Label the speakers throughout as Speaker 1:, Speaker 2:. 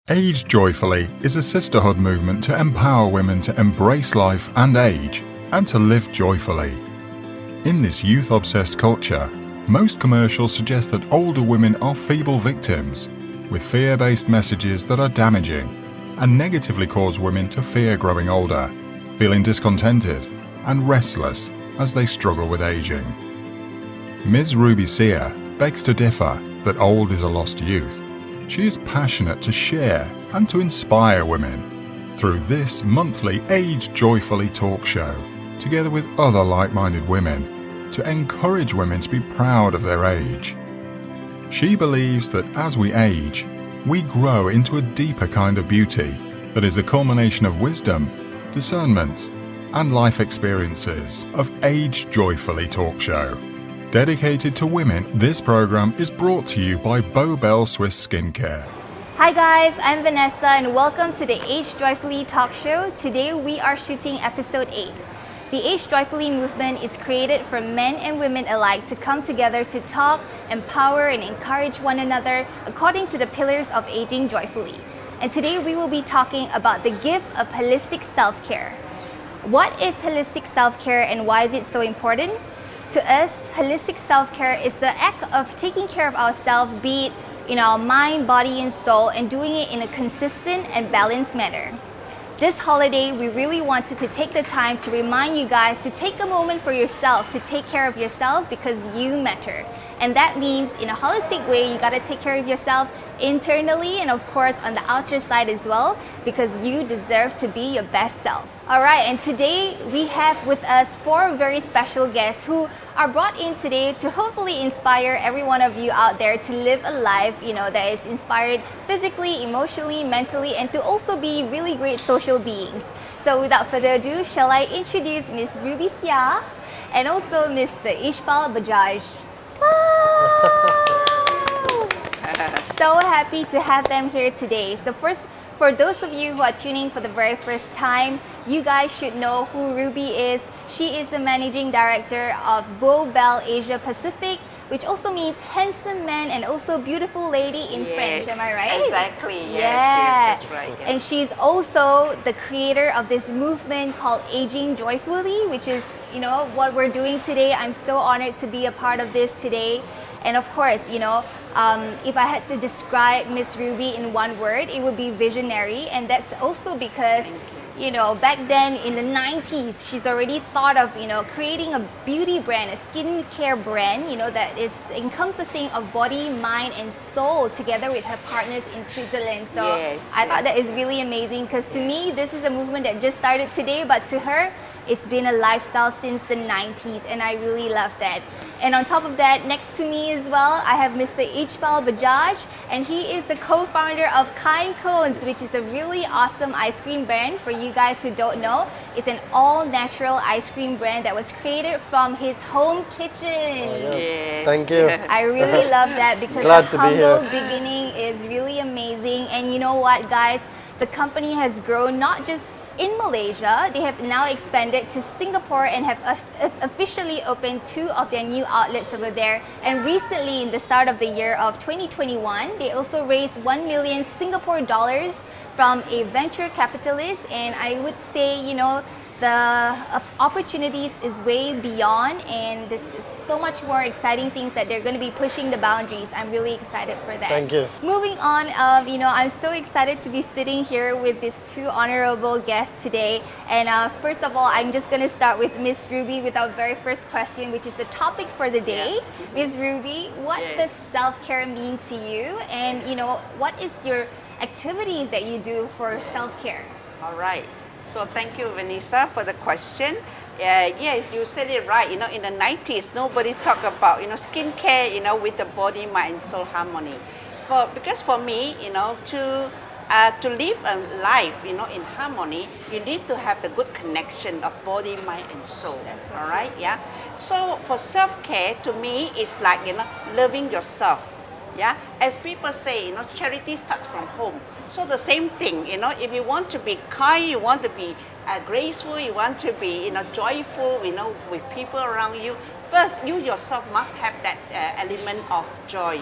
Speaker 1: Age Joyfully is a sisterhood movement to empower women to embrace life and age, and to live joyfully. In this youth-obsessed culture, most commercials suggest that older women are feeble victims, with fear-based messages that are damaging and negatively cause women to fear growing older, feeling discontented and restless as they struggle with aging. Ms. Ruby Siah begs to differ that old is a lost youth. She is passionate to share and to inspire women through this monthly Age Joyfully talk show, together with other like-minded women, to encourage women to be proud of their age. She believes that as we age, we grow into a deeper kind of beauty that is a culmination of wisdom, discernment, and life experiences of Age Joyfully talk show. Dedicated to women, this program is brought to you by Beaubelle Swiss Skincare.
Speaker 2: Hi guys, I'm Vanessa and welcome to the Age Joyfully talk show. Today we are shooting episode 8. The Age Joyfully movement is created for men and women alike to come together to talk, empower, and encourage one another according to the pillars of aging joyfully. And today we will be talking about the gift of holistic self-care. What is holistic self-care and why is it so important? To us, holistic self-care is the act of taking care of ourselves, be it in our mind, body, and soul, and doing it in a consistent and balanced manner. This holiday, we really wanted to take the time to remind you guys to take a moment for yourself, to take care of yourself because you matter. And that means in a holistic way, you gotta take care of yourself internally and of course on the outer side as well, because you deserve to be your best self. Alright, and today we have with us 4 very special guests who are brought in today to hopefully inspire every one of you out there to live a life, that is inspired physically, emotionally, mentally, and to also be really great social beings. So without further ado, shall I introduce Miss Ruby Siah and also Mr. Ishpal Bajaj. So happy to have them here today. So first, for those of you who are tuning for the very first time, you guys should know who Ruby is. She is the managing director of Beaubelle Asia Pacific, which also means handsome man and also beautiful lady in French. Am I right?
Speaker 3: Exactly. Yes,
Speaker 2: yeah.
Speaker 3: That's right. Yeah.
Speaker 2: And she's also the creator of this movement called Aging Joyfully, which is what we're doing today. I'm so honored to be a part of this today. And of course, if I had to describe Miss Ruby in one word, it would be visionary. And that's also because, back then in the 90s, she's already thought of, creating a beauty brand, a skincare brand, that is encompassing of body, mind, and soul together with her partners in Switzerland. So I thought that is really amazing because to me, this is a movement that just started today, but to her, it's been a lifestyle since the 90s, and I really love that. And on top of that, next to me as well, I have Mr. Ishpal Bajaj, and he is the co-founder of 𝐼𝐞𝐿, which is a really awesome ice cream brand. For you guys who don't know, it's an all-natural ice cream brand that was created from his home kitchen.
Speaker 3: Yes.
Speaker 4: Thank you.
Speaker 2: I really love that because the humble beginning is really amazing. And you know what, guys? The company has grown not just in Malaysia. They have now expanded to Singapore and have officially opened 2 of their new outlets over there. And recently, in the start of the year of 2021, they also raised 1 million Singapore dollars from a venture capitalist. And I would say, the opportunities is way beyond, and there's so much more exciting things that they're going to be pushing the boundaries. I'm really excited for that.
Speaker 4: Thank you.
Speaker 2: Moving on, I'm so excited to be sitting here with these 2 honorable guests today. And first of all, I'm just going to start with Miss Ruby with our very first question, which is the topic for the day. Miss Ruby, what does self-care mean to you? And what is your activities that you do for self-care?
Speaker 3: All right. So thank you, Vanessa, for the question. Yes, you said it right. In the 90s, nobody talked about skincare, with the body, mind, and soul harmony. Because for me, to live a life, in harmony, you need to have the good connection of body, mind, and soul. All right, yeah. So for self-care, to me, it's like loving yourself. Yeah, as people say, charity starts from home. So the same thing, if you want to be kind, you want to be graceful, you want to be, joyful, with people around you, first you yourself must have that element of joy,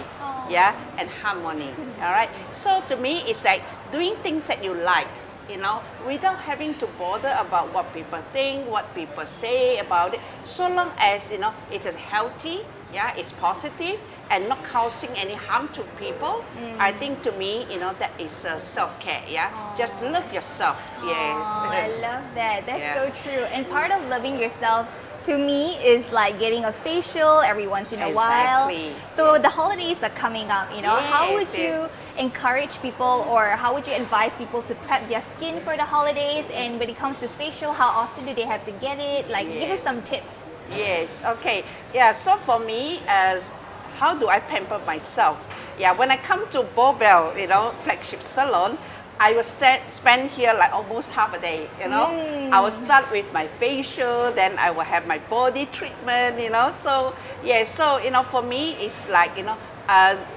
Speaker 3: yeah, and harmony. All right. So to me, it's like doing things that you like, you know, without having to bother about what people think, what people say about it. So long as you know it is healthy, yeah, it's positive, and not causing any harm to people. I think to me, you know, that is self-care. Yeah, just love yourself. Yeah.
Speaker 2: I love that. That's
Speaker 3: Yeah.
Speaker 2: so true. And part of loving yourself, to me, is like getting a facial every once in a while.
Speaker 3: Exactly.
Speaker 2: So the holidays are coming up, you know. How would
Speaker 3: Yes,
Speaker 2: you encourage people, or how would you advise people to prep their skin for the holidays? And when it comes to facial, how often do they have to get it? Like, give us some tips.
Speaker 3: Yes, okay. Yeah, so for me, as how do I pamper myself? Yeah, when I come to Beaubelle, you know, flagship salon, I will spend here like almost half a day, you know. I will start with my facial, then I will have my body treatment, you know. So, yeah, so, you know, for me, it's like, you know,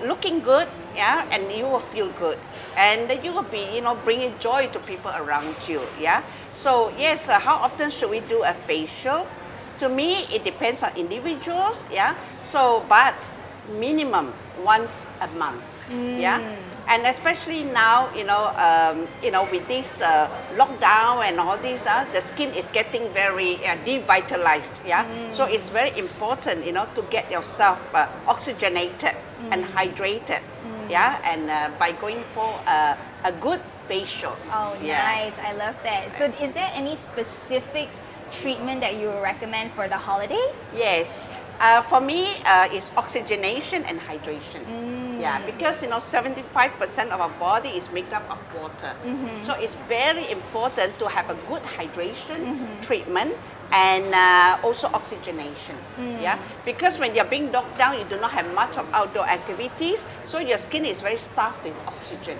Speaker 3: looking good, yeah, and you will feel good. And you will be, you know, bringing joy to people around you, yeah. So, yes, how often should we do a facial? To me, it depends on individuals, yeah. So, but minimum once a month, yeah. And especially now, you know, with this lockdown and all this, the skin is getting very devitalized, yeah. So it's very important, you know, to get yourself oxygenated and hydrated, yeah. And by going for a good facial.
Speaker 2: Oh,
Speaker 3: yeah.
Speaker 2: nice. I love that. So is there any specific treatment that you would recommend for the holidays?
Speaker 3: Yes. For me, it's oxygenation and hydration. Yeah, because you know 75% of our body is made up of water. So it's very important to have a good hydration treatment and also oxygenation. Yeah, because when you're being locked down, you do not have much of outdoor activities, so your skin is very starved in oxygen.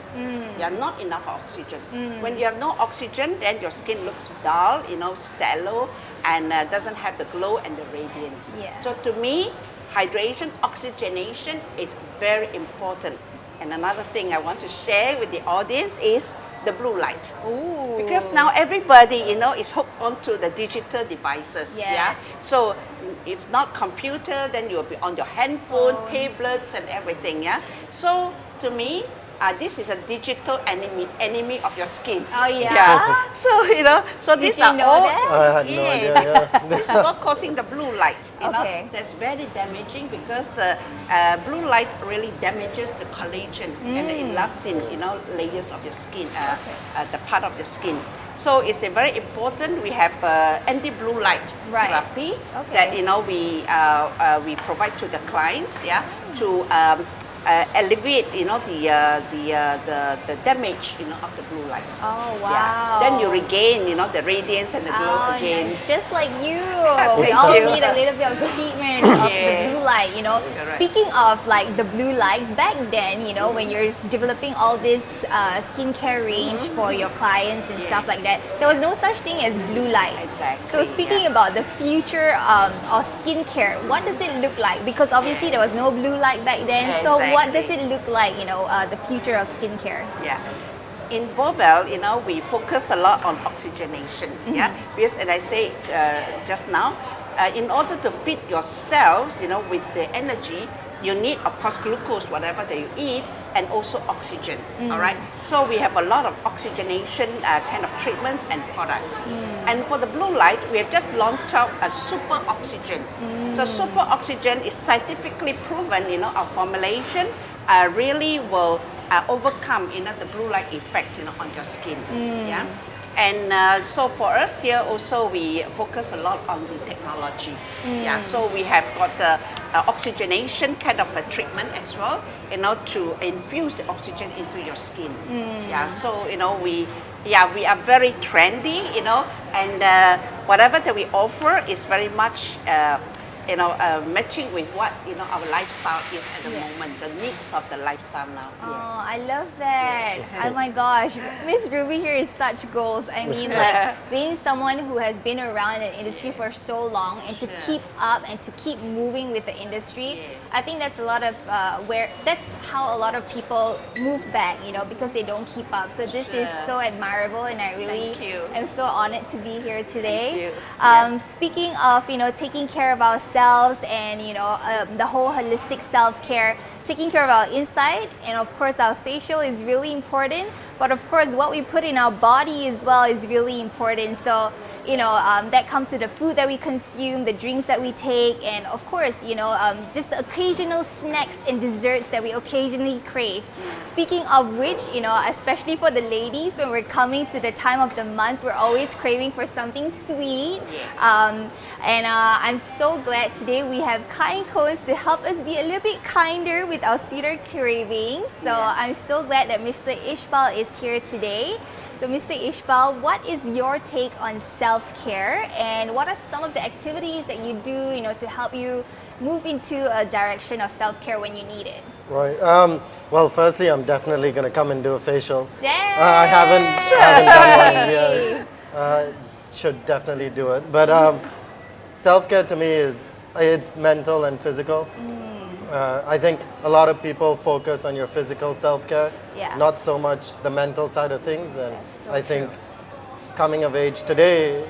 Speaker 3: Yeah, not enough oxygen. When you have no oxygen, then your skin looks dull, you know, sallow, and doesn't have the glow and the radiance.
Speaker 2: Yeah.
Speaker 3: So to me, hydration, oxygenation is very important. And another thing I want to share with the audience is the blue light.
Speaker 2: Ooh.
Speaker 3: Because now everybody, you know, is hooked onto the digital devices.
Speaker 2: Yes.
Speaker 3: Yeah. So if not computer, then you'll be on your handphone, tablets, and everything. Yeah. So to me, this is a digital enemy of your skin.
Speaker 2: Oh yeah.
Speaker 3: So you know, so
Speaker 2: Did
Speaker 3: these
Speaker 2: you
Speaker 3: are
Speaker 2: know
Speaker 3: all.
Speaker 2: that?
Speaker 4: I had no idea. Yeah.
Speaker 3: This is all causing the blue light. You
Speaker 2: Okay.
Speaker 3: know, that's very damaging because blue light really damages the collagen and the elastin, you know, layers of your skin, the part of your skin. So it's a very important. We have anti-blue light therapy that you know we provide to the clients, yeah, to alleviate, you know, the damage, you know, of the blue light.
Speaker 2: Oh wow.
Speaker 3: Yeah. Then you regain, you know, the radiance and the glow again.
Speaker 2: Nice. Just like you. We
Speaker 3: Thank
Speaker 2: all
Speaker 3: you.
Speaker 2: need a little bit of treatment of
Speaker 3: Yeah.
Speaker 2: the blue light, you know.
Speaker 3: Correct.
Speaker 2: Speaking of like the blue light, back then, you know, when you're developing all this skincare range for your clients and stuff like that, there was no such thing as blue light.
Speaker 3: Exactly,
Speaker 2: So speaking
Speaker 3: yeah.
Speaker 2: about the future of skincare, what does it look like? Because obviously there was no blue light back then. So what does it look like, you know, the future of skincare?
Speaker 3: Yeah. In Beaubelle, you know, we focus a lot on oxygenation. Yeah. Because, as I said just now, in order to feed your cells, you know, with the energy, you need, of course, glucose, whatever that you eat, and also oxygen. All right. So we have a lot of oxygenation kind of treatments and products. And for the blue light, we have just launched out a super oxygen. So super oxygen is scientifically proven. You know, our formulation really will overcome, you know, the blue light effect, you know, on your skin. Yeah. And so for us here also we focus a lot on the technology. Yeah. So we have got the oxygenation kind of a treatment as well, you know, to infuse the oxygen into your skin. Yeah. So you know we are very trendy, you know, and whatever that we offer is very much you know, matching with what, you know, our lifestyle is at the moment, the needs of the lifestyle now.
Speaker 2: Oh, I love that. Oh my gosh, Miss Ruby here is such goals. I mean, like being someone who has been around the industry for so long and to keep up and to keep moving with the industry, I think that's a lot of that's how a lot of people move back, you know, because they don't keep up. So this is so admirable, and I really am so honored to be here today.
Speaker 3: Thank you.
Speaker 2: Speaking of, you know, taking care of ourselves ourselves and the whole holistic self-care, taking care of our inside, and of course our facial is really important, but of course what we put in our body as well is really important. So that comes to the food that we consume, the drinks that we take, and of course, just the occasional snacks and desserts that we occasionally crave. Speaking of which, especially for the ladies, when we're coming to the time of the month, we're always craving for something sweet. I'm so glad today we have 𝐤𝐿𝐴 to help us be a little bit kinder with our sweeter cravings. So I'm so glad that Mr. Ishpal is here today. So Mr. Ishpal, what is your take on self-care, and what are some of the activities that you do, to help you move into a direction of self-care when you need it?
Speaker 4: Right. Well, firstly, I'm definitely going to come and do a facial.
Speaker 2: Yay!
Speaker 4: I haven't done one in years. Should definitely do it. But self-care to me it's mental and physical. I think a lot of people focus on your physical self-care, not so much the mental side of things. And
Speaker 2: so
Speaker 4: I think coming of age today,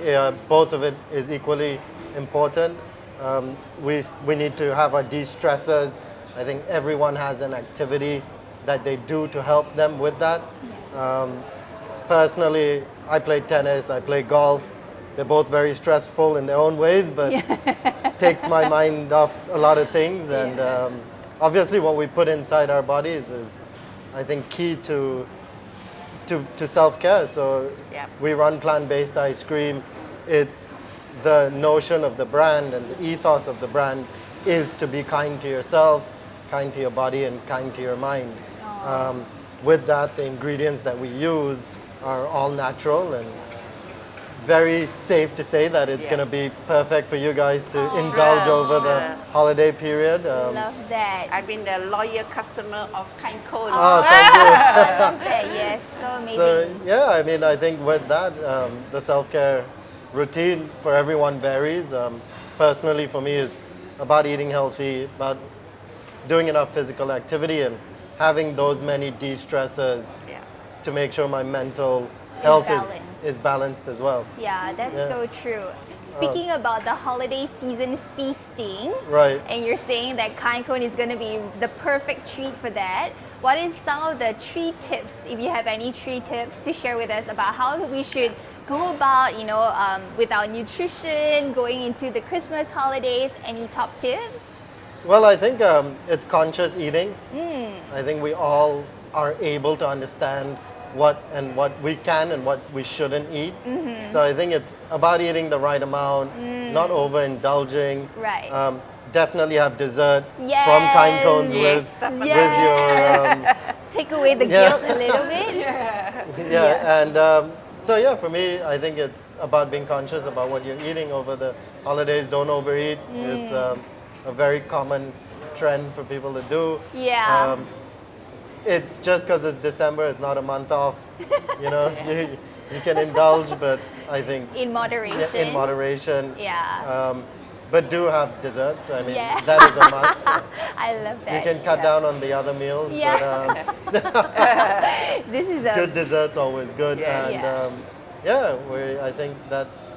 Speaker 4: both of it is equally important. We need to have our de-stressors. I think everyone has an activity that they do to help them with that. Personally, I play tennis, I play golf. They're both very stressful in their own ways, but takes my mind off a lot of things. And obviously what we put inside our bodies is, I think, key to self-care. So we run plant-based ice cream. It's the notion of the brand and the ethos of the brand is to be kind to yourself, kind to your body, and kind to your mind. With that, the ingredients that we use are all natural and very safe to say that it's going to be perfect for you guys to indulge over the holiday period.
Speaker 2: Love that.
Speaker 3: I've been the loyal customer of 𝐤𝐿𝐴.
Speaker 4: Oh, thank you.
Speaker 2: I love that. Yes, so amazing.
Speaker 4: So yeah, I mean, I think with that, the self-care routine for everyone varies. Personally, for me, is about eating healthy, about doing enough physical activity, and having those many de-stressors to make sure my mental health is balanced as well.
Speaker 2: Yeah, that's so true. Speaking about the holiday season feasting,
Speaker 4: right?
Speaker 2: And you're saying that 𝐤𝐿𝐴 is going to be the perfect treat for that. What is some of the treat tips, if you have any treat tips to share with us about how we should go about, with our nutrition going into the Christmas holidays? Any top tips?
Speaker 4: Well, I think it's conscious eating. I think we all are able to understand what we can and what we shouldn't eat. So I think it's about eating the right amount, not overindulging.
Speaker 2: Right.
Speaker 4: Definitely have dessert from 𝐤𝐿𝐴 with your
Speaker 2: take away the guilt a little bit.
Speaker 4: And so for me, I think it's about being conscious about what you're eating over the holidays. Don't overeat. It's a very common trend for people to do. It's just because it's December, it's not a month off. You can indulge, but I think
Speaker 2: in moderation.
Speaker 4: In moderation. But do have desserts. I mean,
Speaker 2: Yeah.
Speaker 4: that is a must.
Speaker 2: I love that.
Speaker 4: You can cut down on the other meals,
Speaker 2: Yeah.
Speaker 4: but
Speaker 2: This is a
Speaker 4: good desserts always good. And I think that's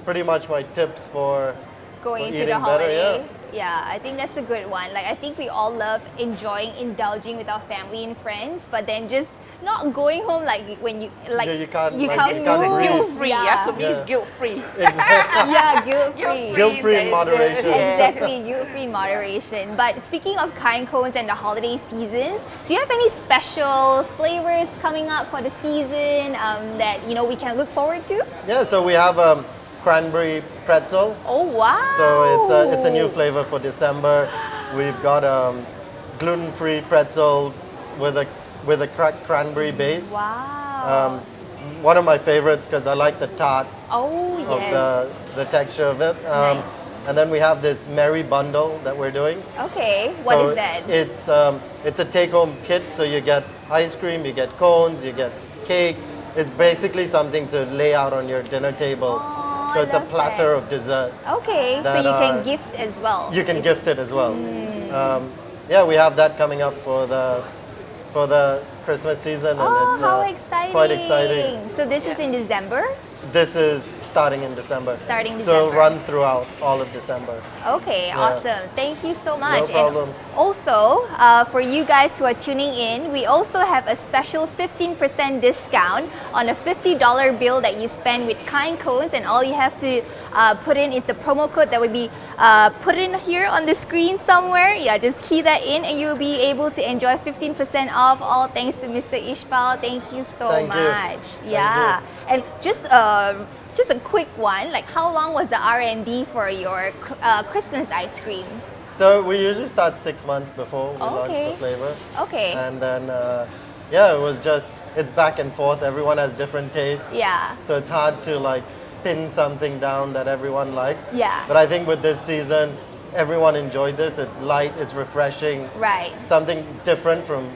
Speaker 4: pretty much my tips for
Speaker 2: going into the
Speaker 4: eating better,
Speaker 2: holiday. Yeah, I think that's a good one. Like, I think we all love enjoying, indulging with our family and friends, but then just not going home like when you like
Speaker 4: Yeah, you can't,
Speaker 2: you
Speaker 4: like,
Speaker 2: can't
Speaker 4: you can't
Speaker 2: move.
Speaker 4: breathe.
Speaker 3: Guilt-free,
Speaker 2: Yeah.
Speaker 3: to me it's guilt-free.
Speaker 2: Yeah, guilt-free.
Speaker 4: Guilt-free in moderation.
Speaker 2: Exactly, guilt-free in moderation. But speaking of 𝐤𝐿𝐴s and the holiday seasons, do you have any special flavors coming up for the season that we can look forward to?
Speaker 4: Yeah, so we have cranberry pretzel.
Speaker 2: Oh wow!
Speaker 4: So it's a new flavor for December. We've got gluten-free pretzels with a cranberry base.
Speaker 2: Wow.
Speaker 4: One of my favorites because I like the tart of
Speaker 2: yes.
Speaker 4: the texture of it.
Speaker 2: Nice.
Speaker 4: And then we have this Merry Bundle that we're doing.
Speaker 2: Okay, what is that?
Speaker 4: It's a take-home kit. So you get ice cream, you get cones, you get cake. It's basically something to lay out on your dinner table. So it's a platter of desserts.
Speaker 2: Okay, so you can gift as well.
Speaker 4: You can gift it as well. We have that coming up for the Christmas season, and it's
Speaker 2: how exciting!
Speaker 4: quite exciting.
Speaker 2: So this is in December?
Speaker 4: This is starting in December.
Speaker 2: Starting
Speaker 4: So it'll
Speaker 2: December.
Speaker 4: run throughout all of December.
Speaker 2: Okay, awesome. Thank you so much.
Speaker 4: No problem.
Speaker 2: And also, for you guys who are tuning in, we also have a special 15% discount on a $50 bill that you spend with 𝐼𝐞𝐿, and all you have to put in is the promo code that will be put in here on the screen somewhere. Yeah, just key that in and you'll be able to enjoy 15% off, all thanks to Mr. Ishpal. Thank you so
Speaker 4: Thank you.
Speaker 2: much.
Speaker 4: Thank
Speaker 2: Yeah. And just a quick one, like how long was the R&D for your Christmas ice cream?
Speaker 4: So we usually start 6 months before we launch
Speaker 2: Okay.
Speaker 4: the flavor.
Speaker 2: Okay.
Speaker 4: And then, yeah, it was just, it's back and forth. Everyone has different tastes.
Speaker 2: Yeah.
Speaker 4: So it's hard to like pin something down that everyone liked.
Speaker 2: Yeah.
Speaker 4: But I think with this season, everyone enjoyed this. It's light, it's refreshing.
Speaker 2: Right.
Speaker 4: Something different from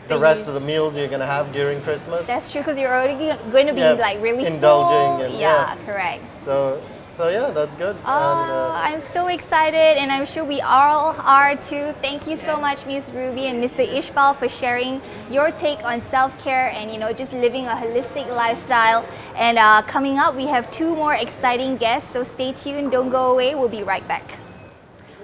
Speaker 4: the
Speaker 2: That
Speaker 4: rest
Speaker 2: you-
Speaker 4: of the meals you're going to have during Christmas.
Speaker 2: That's true, because you're already going to be
Speaker 4: Yeah,
Speaker 2: like really
Speaker 4: indulging
Speaker 2: full.
Speaker 4: and-
Speaker 2: yeah,
Speaker 4: yeah.
Speaker 2: correct.
Speaker 4: So yeah, that's good.
Speaker 2: Oh, I'm so excited, and I'm sure we all are too. Thank you so much, Miss Ruby and Mr. Ishpal, for sharing your take on self-care and just living a holistic lifestyle. And coming up, we have 2 more exciting guests, so stay tuned, don't go away. We'll be right back.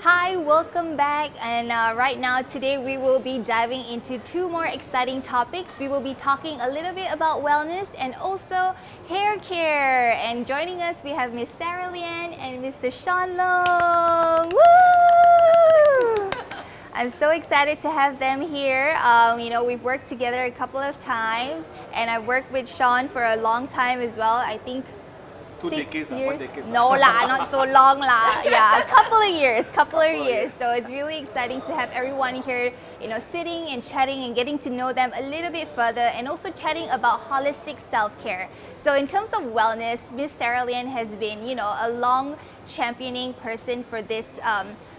Speaker 2: Hi, welcome back, and right now today we will be diving into 2 more exciting topics. We will be talking a little bit about wellness and also hair care. And joining us we have Miss Sarah Lian and Mr. Shawn Loong. Woo! I'm so excited to have them here. We've worked together a couple of times, and I've worked with Shawn for a long time as well. I think
Speaker 5: 2
Speaker 2: 6
Speaker 5: decades,
Speaker 2: years.
Speaker 5: 1 decade.
Speaker 2: No lah, not so long lah. Yeah, a couple of years. So it's really exciting to have everyone here, sitting and chatting and getting to know them a little bit further, and also chatting about holistic self-care. So in terms of wellness, Miss Sarah Lian has been, a long championing person for this.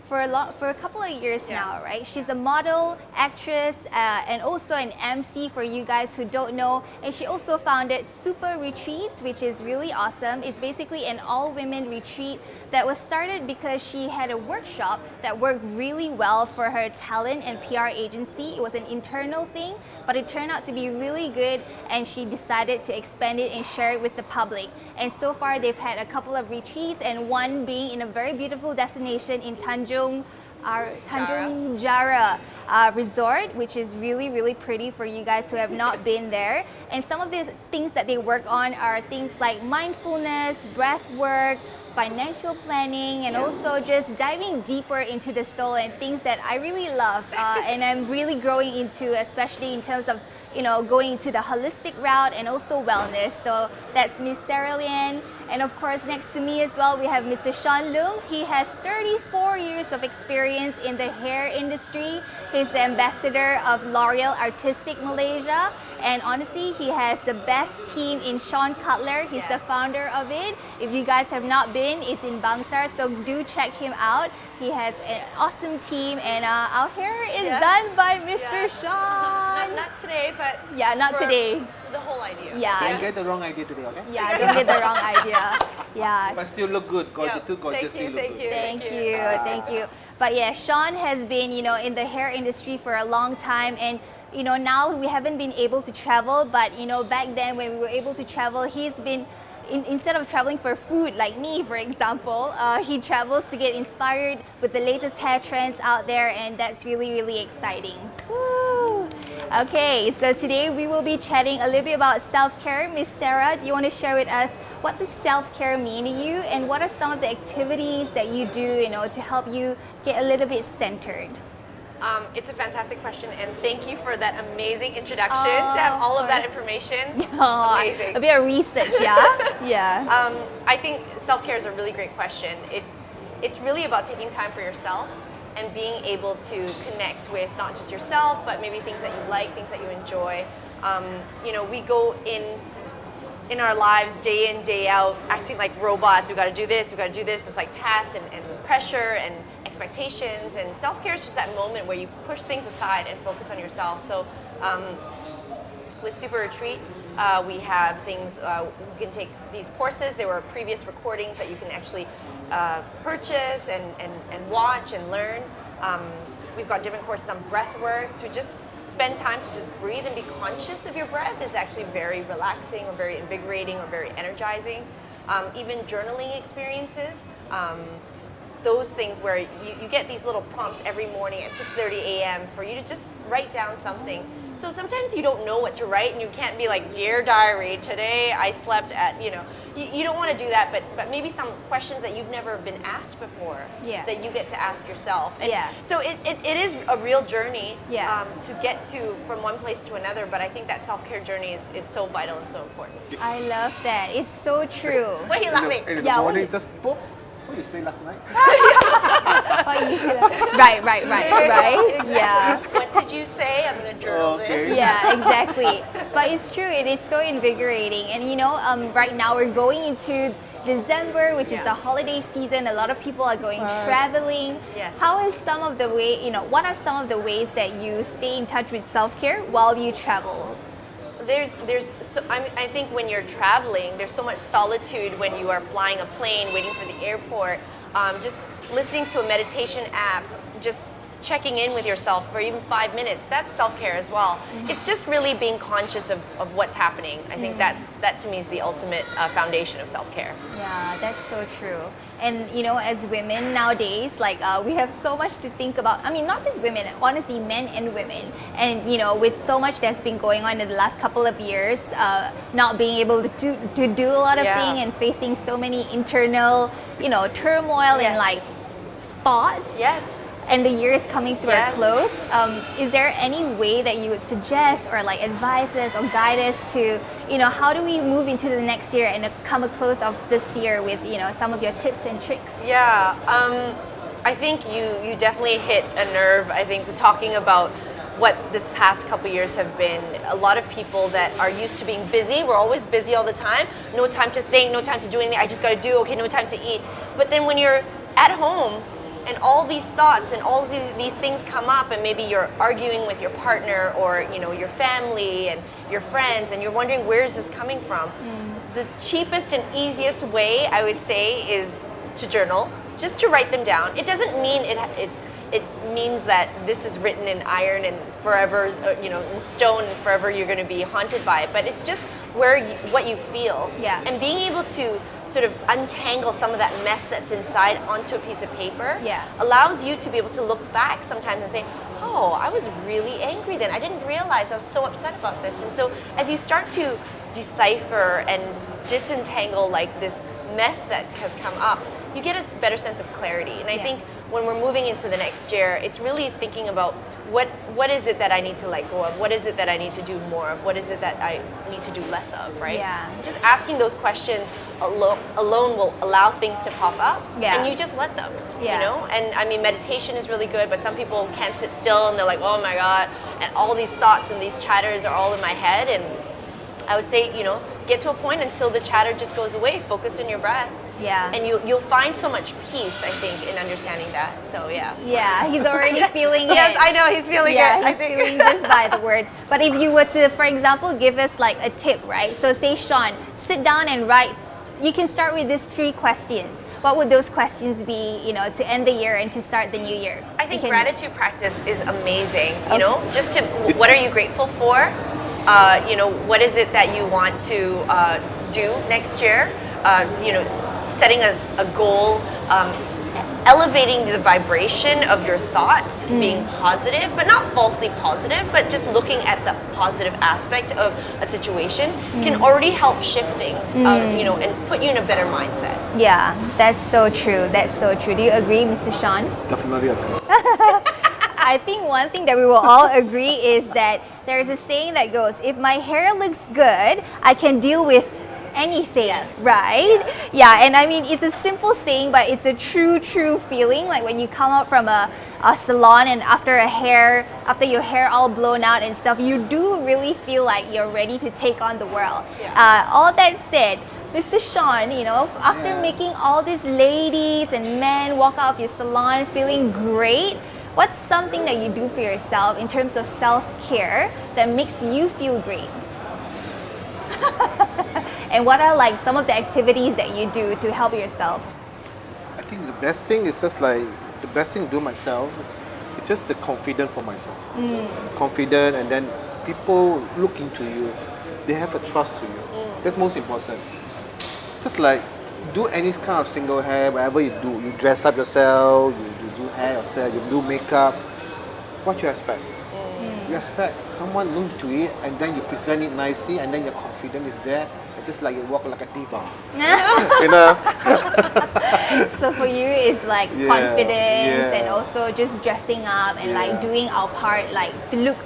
Speaker 2: For a couple of years now, right? She's a model, actress, and also an MC for you guys who don't know. And she also founded Supparetreat, which is really awesome. It's basically an all-women retreat that was started because she had a workshop that worked really well for her talent and PR agency. It was an internal thing, but it turned out to be really good, and she decided to expand it and share it with the public. And so far, they've had a couple of retreats, and one being in a very beautiful destination in Tanjung Jara resort, which is really, really pretty for you guys who have not been there. And some of the things that they work on are things like mindfulness, breath work, financial planning, and also just diving deeper into the soul and things that I really love and I'm really growing into, especially in terms of going into the holistic route and also wellness. So that's Miss Sarah Lian. And of course, next to me as well, we have Mr. Shawn Loong. He has 34 years of experience in the hair industry. He's the ambassador of L'Oreal Artistic Malaysia. And honestly, he has the best team in Shawn Cutler. He's the founder of it. If you guys have not been, it's in Bangsar, so do check him out. He has an awesome team, and our hair is done by Mr. Shawn.
Speaker 6: Not today, but
Speaker 2: Yeah, not
Speaker 6: for
Speaker 2: today.
Speaker 6: the whole idea.
Speaker 2: Yeah.
Speaker 5: Don't get the wrong idea today, okay?
Speaker 2: Yeah, don't get the wrong idea. Yeah.
Speaker 5: But still look good. Gorgeous,
Speaker 6: Yeah.
Speaker 5: too gorgeous,
Speaker 6: Thank
Speaker 5: still
Speaker 6: you,
Speaker 5: look
Speaker 6: thank
Speaker 5: good.
Speaker 6: you.
Speaker 2: Thank you. But yeah, Shawn has been, in the hair industry for a long time, and now we haven't been able to travel, but back then when we were able to travel, he's been instead of traveling for food like me, for example, he travels to get inspired with the latest hair trends out there, and that's really, really exciting. Woo! Okay, so today we will be chatting a little bit about self-care. Miss Sarah, do you want to share with us what does self-care mean to you, and what are some of the activities that you do, to help you get a little bit centered?
Speaker 6: It's a fantastic question, and thank you for that amazing introduction
Speaker 2: Oh,
Speaker 6: to have all of that
Speaker 2: of
Speaker 6: information.
Speaker 2: Oh,
Speaker 6: Amazing.
Speaker 2: a bit of research, yeah? Yeah.
Speaker 6: I think self-care is a really great question. It's really about taking time for yourself and being able to connect with not just yourself, but maybe things that you like, things that you enjoy. We go in our lives day in, day out, acting like robots. We got to do this, we got to do this. It's like tasks and pressure and expectations, and self-care is just that moment where you push things aside and focus on yourself. So with Supparetreat, we have things, you can take these courses. There were previous recordings that you can actually purchase and watch and learn. We've got different courses on breath work. To just spend time to just breathe and be conscious of your breath is actually very relaxing or very invigorating or very energizing. Even journaling experiences, those things where you get these little prompts every morning at 6:30 a.m. for you to just write down something. So sometimes you don't know what to write and you can't be like, dear diary, today I slept at, you don't want to do that, but maybe some questions that you've never been asked before that you get to ask yourself. And so it is a real journey to get to from one place to another, but I think that self-care journey is so vital and so important.
Speaker 2: I love that. It's so true.
Speaker 6: Why are you laughing?
Speaker 5: In the
Speaker 2: Yeah,
Speaker 5: morning, just boop. What you say last night?
Speaker 2: Right. Yeah.
Speaker 6: What did you say? I'm going to journal this.
Speaker 2: Yeah, exactly. But it's true. It is so invigorating. And right now we're going into December, which is the holiday season. A lot of people are going traveling.
Speaker 6: Yes.
Speaker 2: How is some of the what are some of the ways that you stay in touch with self-care while you travel?
Speaker 6: I think when you're traveling, there's so much solitude when you are flying a plane, waiting for the airport, just listening to a meditation app, just checking in with yourself for even 5 minutes. That's self-care as well. It's just really being conscious of what's happening. I think that to me is the ultimate foundation of self-care.
Speaker 2: Yeah, that's so true. And as women nowadays, we have so much to think about. I mean, not just women, honestly, men and women. And with so much that's been going on in the last couple of years, not being able to do a lot of things and facing so many internal, turmoil and thoughts.
Speaker 6: Yes.
Speaker 2: And the year is coming to our close. Is there any way that you would suggest or advise us or guide us to, how do we move into the next year and come a close of this year with, some of your tips and tricks?
Speaker 6: Yeah, I think you definitely hit a nerve. I think talking about what this past couple years have been, a lot of people that are used to being busy, we're always busy all the time, no time to think, no time to do anything, I just gotta do, okay, no time to eat. But then when you're at home, and all these thoughts and all these things come up, and maybe you're arguing with your partner or your family and your friends, and you're wondering, where is this coming from? The cheapest and easiest way, I would say, is to journal, just to write them down. It doesn't mean it means that this is written in iron and forever, in stone, and forever you're going to be haunted by it. But it's just what you feel.
Speaker 2: Yeah.
Speaker 6: And being able to sort of untangle some of that mess that's inside onto a piece of paper allows you to be able to look back sometimes and say, oh, I was really angry then. I didn't realize I was so upset about this. And so as you start to decipher and disentangle this mess that has come up, you get a better sense of clarity. And I think when we're moving into the next year, it's really thinking about what is it that I need to let go of? What is it that I need to do more of? What is it that I need to do less of, right?
Speaker 2: Yeah.
Speaker 6: Just asking those questions alone will allow things to pop up, and you just let them, And I mean, meditation is really good, but some people can't sit still and they're like, oh my God, and all these thoughts and these chatters are all in my head. And I would say, get to a point until the chatter just goes away, focus on your breath.
Speaker 2: Yeah.
Speaker 6: And you'll find so much peace, I think, in understanding that. So yeah.
Speaker 2: Yeah, he's already feeling it.
Speaker 6: Yes, I know, he's feeling it.
Speaker 2: Yeah, he's feeling just by the words. But if you were to, for example, give us a tip, right? So say, Shawn, sit down and write. You can start with these 3 questions. What would those questions be, to end the year and to start the new year?
Speaker 6: I think gratitude practice is amazing. Just to, what are you grateful for? What is it that you want to do next year? Setting a goal, elevating the vibration of your thoughts, being positive, but not falsely positive, but just looking at the positive aspect of a situation can already help shift things, and put you in a better mindset.
Speaker 2: Yeah, that's so true. That's so true. Do you agree, Mr. Shawn?
Speaker 5: Definitely agree.
Speaker 2: I think one thing that we will all agree is that there's a saying that goes, if my hair looks good, I can deal with anything, right? Yeah, and I mean, it's a simple saying, but it's a true feeling. Like when you come out from a salon and after your hair all blown out and stuff, you do really feel like you're ready to take on the world. All that said, Mr. Shawn, after making all these ladies and men walk out of your salon feeling great, what's something that you do for yourself in terms of self-care that makes you feel great? And what are some of the activities that you do to help yourself?
Speaker 5: I think the best thing is just the best thing to do myself. just the confidence for myself. Confident, and then people look into you. They have a trust to you. That's most important. Just like do any kind of single hair, whatever you do, you dress up yourself, you do hair yourself, you do makeup. What you expect? You expect someone look into it, and then you present it nicely, and then your confidence is there. Just like you walk like a diva. You know?
Speaker 2: So for you, it's like confidence
Speaker 5: yeah.
Speaker 2: and also just dressing up and like
Speaker 5: Yeah.
Speaker 2: doing our part, like to look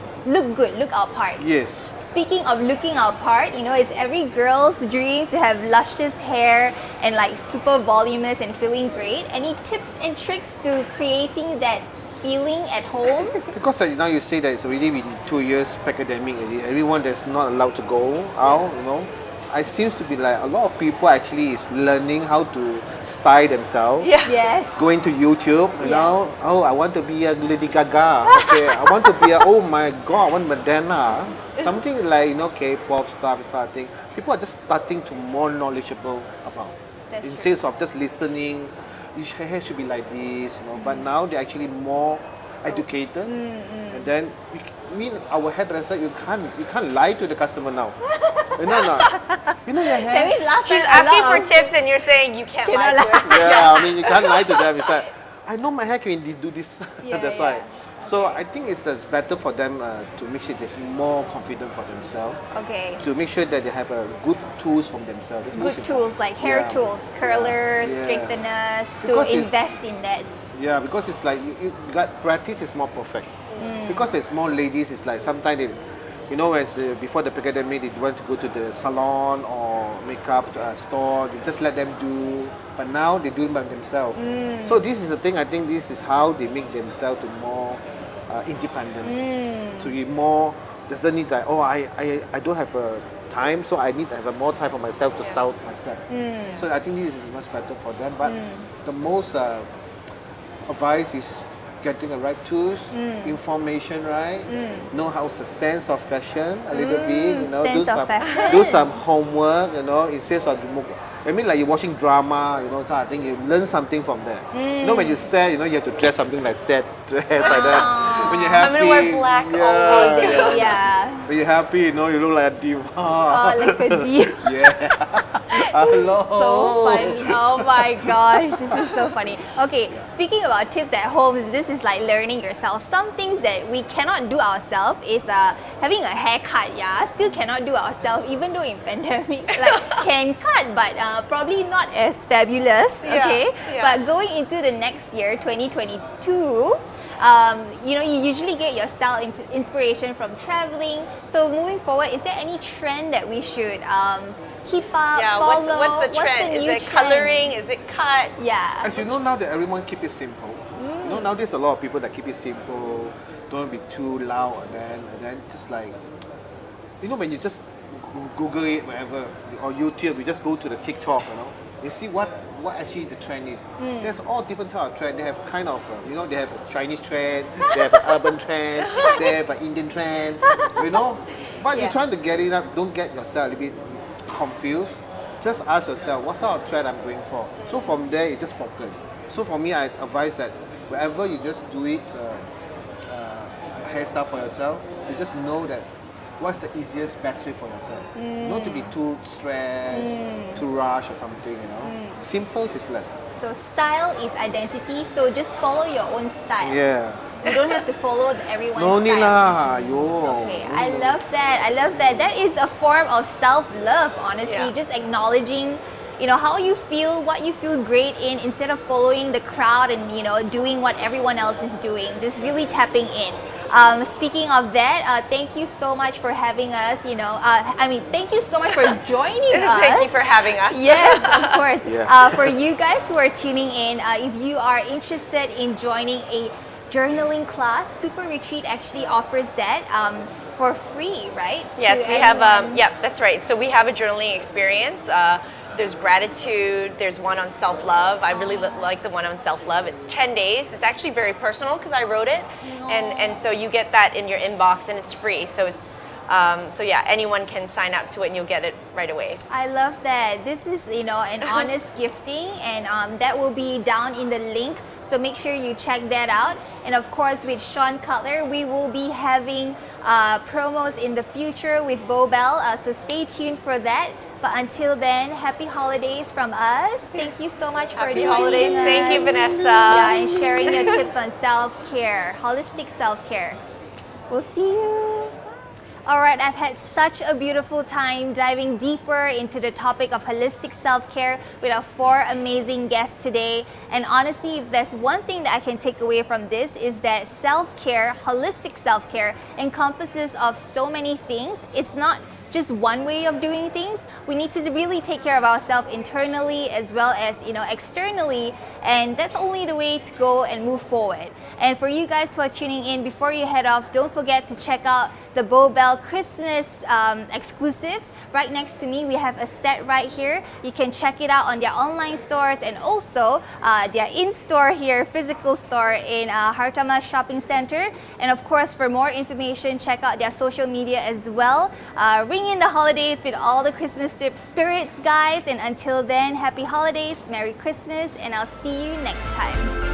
Speaker 2: good, look our part.
Speaker 5: Yes.
Speaker 2: Speaking of looking our part, you know, it's every girl's dream to have luscious hair and like super voluminous and feeling great. Any tips and tricks to creating that feeling at home?
Speaker 5: Because now you say that it's already been 2 years pandemic already. Everyone that's not allowed to go out, you know. It seems to be like a lot of people actually is learning how to style themselves.
Speaker 6: Yeah.
Speaker 2: Yes.
Speaker 5: Going to YouTube, you know. Oh, I want to be a Lady Gaga. Okay, I want to be a, oh my God, I want Madonna. Something like, you know, K-pop stuff, sort of thing. People are just starting to more knowledgeable about.
Speaker 2: That's true.
Speaker 5: Instead of just listening, your hair should be like this, you know. But now they're actually more educated. And then, I mean, our hairdresser, you can't lie to the customer now. You know, you know your hair.
Speaker 2: That means last
Speaker 6: She's
Speaker 2: time a
Speaker 6: asking
Speaker 2: lot
Speaker 6: for
Speaker 2: of-
Speaker 6: tips, and you're saying you can't lie to us.
Speaker 5: Yeah, I mean, you can't lie to them. It's like, I know my hair can do this.
Speaker 2: Yeah,
Speaker 5: That's why. So I think it's better for them to make sure they're more confident for themselves.
Speaker 2: Okay.
Speaker 5: To make sure that they have good tools from themselves. That's most
Speaker 2: Good tools like hair
Speaker 5: Yeah.
Speaker 2: tools, curlers,
Speaker 5: Yeah.
Speaker 2: straighteners,
Speaker 5: Because
Speaker 2: to
Speaker 5: it's-
Speaker 2: invest in that.
Speaker 5: Yeah, because it's like you got practice is more perfect. Because it's more ladies, it's like sometimes they, you know, as before the pandemic, they want to go to the salon or makeup store. You just let them do, but now they do it by themselves. So this is the thing. I think this is how they make themselves to more independent. To be more doesn't need that. Oh, I don't have time, so I need to have more time for myself to style myself. So I think this is much better for them. But the most advice is getting the right tools, information, right? Know how to sense of fashion a little bit, you know,
Speaker 2: Sense of fashion.
Speaker 5: do some homework, you know, instead of I mean, like you're watching drama, you know, so I think you learn something from there. You know, when you're sad, you know, you have to dress something like sad dress like that. When you're happy,
Speaker 6: I'm gonna wear black all day.
Speaker 2: Yeah.
Speaker 5: When you're happy, you know, you look like a diva.
Speaker 2: Oh, like a diva.
Speaker 5: Yeah. Hello.
Speaker 2: So funny. Oh my gosh, this is so funny. Okay, speaking about tips at home, this is like learning yourself. Some things that we cannot do ourselves is having a haircut, yeah. Still cannot do ourselves, even though in pandemic, like can cut, but probably not as fabulous, okay?
Speaker 6: Yeah.
Speaker 2: But going into the next year, 2022, you know, you usually get your style inspiration from traveling. So moving forward, is there any trend that we should keep up,
Speaker 6: Yeah,
Speaker 2: follow?
Speaker 6: what's the trend? Is
Speaker 2: new
Speaker 6: it
Speaker 2: trend?
Speaker 6: coloring? Is it cut?
Speaker 2: Yeah.
Speaker 5: As you know now that everyone keep it simple. You know, nowadays a lot of people that keep it simple, don't be too loud, and then just like, you know, when you just Google it, whatever, or YouTube, you just go to the TikTok, you know, you see what actually the trend is. There's all different type of trend. They have kind of, you know, they have a Chinese trend, they have an urban trend, they have an Indian trend, you know. But
Speaker 2: Yeah.
Speaker 5: you're trying to get it up, don't get yourself a little bit confused. Just ask yourself, what sort of trend I'm going for? So from there, you just focus. So for me, I advise that wherever you just do it, hairstyle for yourself, you just know that what's the easiest, best way for yourself. Not to be too stressed, too rushed or something, you know. Simple is less.
Speaker 2: So style is identity. So just follow your own style.
Speaker 5: Yeah.
Speaker 2: You don't have to follow everyone's
Speaker 5: No need
Speaker 2: style.
Speaker 5: lah, yo.
Speaker 2: Okay, I love that. I love that. That is a form of self-love, honestly.
Speaker 6: Yeah.
Speaker 2: Just acknowledging, you know, how you feel, what you feel great in, instead of following the crowd and, you know, doing what everyone else is doing. Just really tapping in. Speaking of that, thank you so much for having us. You know, thank you so much for joining us.
Speaker 6: Thank you for having us.
Speaker 2: Yes, of course.
Speaker 5: Yeah.
Speaker 2: For you guys who are tuning in, if you are interested in joining a journaling class, Supparetreat actually offers that for free, right?
Speaker 6: Yes,
Speaker 2: To
Speaker 6: we have.
Speaker 2: everyone.
Speaker 6: Yeah, that's right. So we have a journaling experience. There's gratitude. There's one on self-love. I really like the one on self-love. It's 10 days. It's actually very personal because I wrote it, and so you get that in your inbox, and it's free. So it's so yeah, anyone can sign up to it, and you'll get it right away.
Speaker 2: I love that. This is, you know, an honest gifting, and that will be down in the link. So make sure you check that out. And of course, with Shawn Cutler, we will be having promos in the future with Beaubelle. So stay tuned for that. But until then, happy holidays from us. Thank you so much for
Speaker 6: Happy
Speaker 2: joining
Speaker 6: holidays.
Speaker 2: us.
Speaker 6: Thank you, Vanessa.
Speaker 2: Yeah, and sharing your tips on self-care, holistic self-care. We'll see you. All right, I've had such a beautiful time diving deeper into the topic of holistic self-care with our 4 amazing guests today. And honestly, if there's one thing that I can take away from this is that self-care, holistic self-care, encompasses of so many things. It's not just one way of doing things. We need to really take care of ourselves internally as well as externally, and that's only the way to go and move forward. And for you guys who are tuning in, before you head off, don't forget to check out the Beaubelle Christmas exclusives. Right next to me, we have a set right here. You can check it out on their online stores and also their in-store here, physical store in Hartama Shopping Center. And of course, for more information, check out their social media as well. Ring in the holidays with all the Christmas spirits, guys. And until then, happy holidays, Merry Christmas, and I'll see you next time.